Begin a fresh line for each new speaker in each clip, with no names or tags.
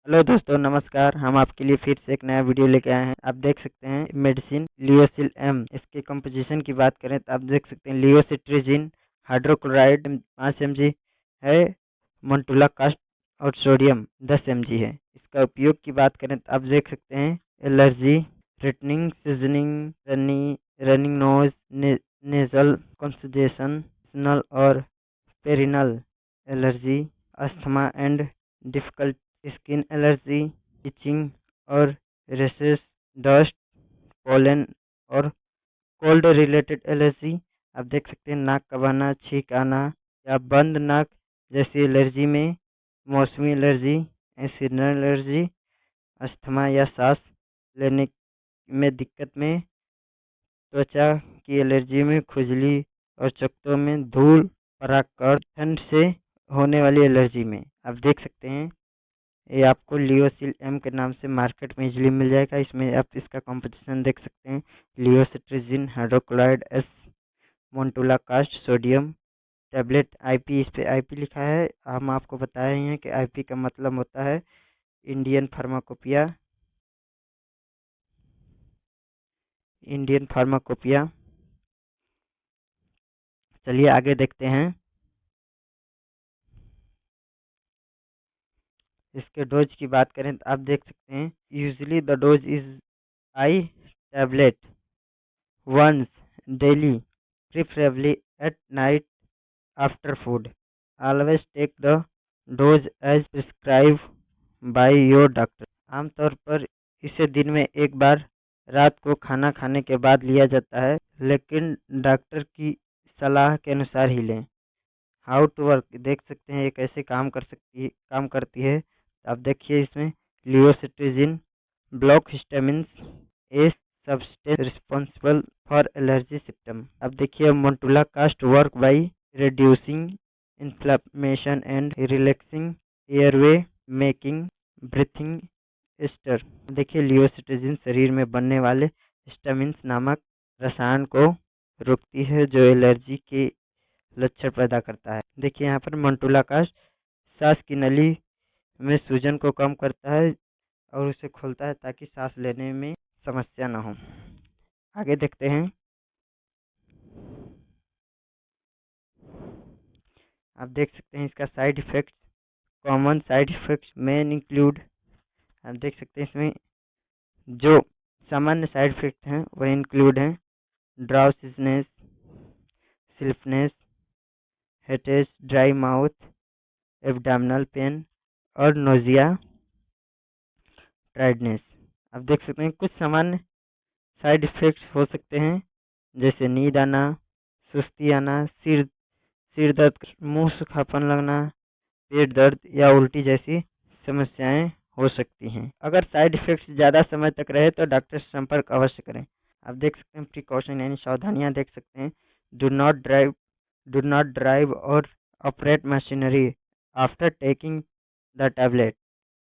Hello दोस्तों, नमस्कार। हम आपके लिए फिर से एक नया वीडियो लेके आए हैं। आप देख सकते हैं मेडिसिन लियोसिल एम। इसके कंपोजिशन की बात करें तो आप देख सकते हैं लियोसिट्रिजिन हाइड्रोक्लोराइड 5 mg है, मंटुला कास्ट और सोडियम 10 mg है। इसका उपयोग की बात करें तो आप देख सकते हैं allergy, retaining, sneezing, running nose, nasal congestion और perennial allergy, asthma and difficult skin allergy, itching और रेशेस, डस्ट, पोलन और कोल्ड रिलेटेड एलर्जी। आप देख सकते हैं नाक का बहना, छींक आना या बंद नाक जैसी एलर्जी में, मौसमी एलर्जी, सीजनल एलर्जी, अस्थमा या सांस लेने में दिक्कत में, त्वचा की एलर्जी में, खुजली और चकत्तों में, धूल, परागकण, ठंड से होने वाली एलर्जी में। आप देख सकते हैं ये आपको लियोसिल एम के नाम से मार्केट में इजीली मिल जाएगा। इसमें आप इसका कंपोजिशन देख सकते हैं लियोसिट्रिजिन हाइड्रोक्लोराइड एस, montelukast, sodium tablet, IP. इस पे आईपी लिखा है। हम आपको बताए हैं कि आईपी का मतलब होता है इंडियन फार्माकोपिया। Indian pharmacopoeia. चलिए आगे देखते हैं। इसके डोज की बात करें तो आप देख सकते हैं usually the dose is I tablet once daily, preferably at night after food. Always take the dose as prescribed by your doctor. आमतौर पर इसे दिन में एक बार रात को खाना खाने के बाद लिया जाता है, लेकिन डॉक्टर की सलाह के अनुसार ही लें। हाउ टू वर्क देख सकते हैं ये कैसे काम करती है। तो आप देखिए इसमें levocetirizine block histamine a substance responsible for allergy symptom. अब देखिए montelukast work by reducing inflammation and relaxing airway, making breathing easier. देखिए लियोसिट्रिजिन शरीर में बनने वाले हिस्टामिन नामक रसायन को रोकती है जो एलर्जी के लक्षण पैदा करता है। देखिए यहाँ पर मंटुला कास्ट सांस की नली में सूजन को कम करता है और उसे खोलता है ताकि सांस लेने में समस्या न हो। आगे देखते हैं। आप देख सकते हैं इसका side effects. Common side effects main include. आप देख सकते हैं इसमें जो सामान्य साइड इफेक्ट हैं वह इंक्लूड हैं drowsiness, sleepiness, headache, dry mouth, abdominal pain और नोजिया, टायर्डनेस। आप देख सकते हैं कुछ सामान्य साइड इफेक्ट्स हो सकते हैं जैसे नींद आना, सुस्ती आना, सिर दर्द, मुंह सूखापन लगना, पेट दर्द या उल्टी जैसी समस्याएं हो सकती हैं। अगर साइड इफेक्ट्स ज़्यादा समय तक रहे तो डॉक्टर से संपर्क अवश्य करें। आप देख सकते हैं प्रिकॉशन यानी सावधानियां देख सकते हैं। Do not drive do not drive or operate machinery after taking the tablet,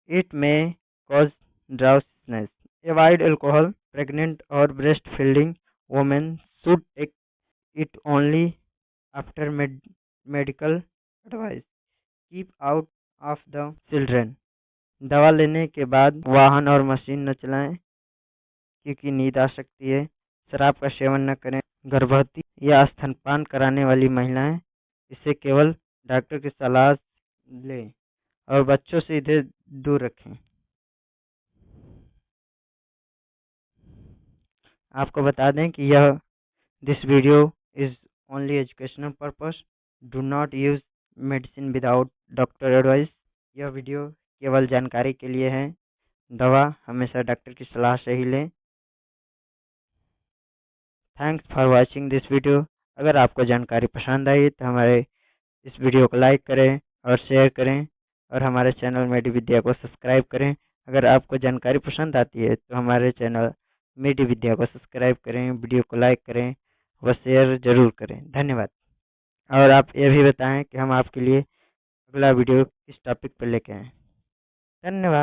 it may cause drowsiness. Avoid alcohol. Pregnant or breastfeeding women should take it only after medical advice. Keep out of the children. दवा लेने के बाद वाहन और machine न चलाएं क्योंकि नींद आ सकती है। शराब का सेवन न करें। गर्भवती या स्तनपान कराने वाली महिलाएं इसे केवल डॉक्टर की सलाह लें और बच्चों से इधर दूर रखें। आपको बता दें कि this video is only educational purpose. Do not use medicine without doctor advice. यह वीडियो केवल जानकारी के लिए है। दवा हमेशा डॉक्टर की सलाह से ही लें। Thanks for watching this video. अगर आपको जानकारी पसंद आई तो हमारे इस वीडियो को लाइक करें और शेयर करें और हमारे चैनल मेडी विद्या को सब्सक्राइब करें। अगर आपको जानकारी पसंद आती है तो हमारे चैनल मेडी विद्या को सब्सक्राइब करें, वीडियो को लाइक करें व शेयर जरूर करें। धन्यवाद। और आप ये भी बताएं कि हम आपके लिए अगला वीडियो किस टॉपिक पर लेके आएँ। धन्यवाद।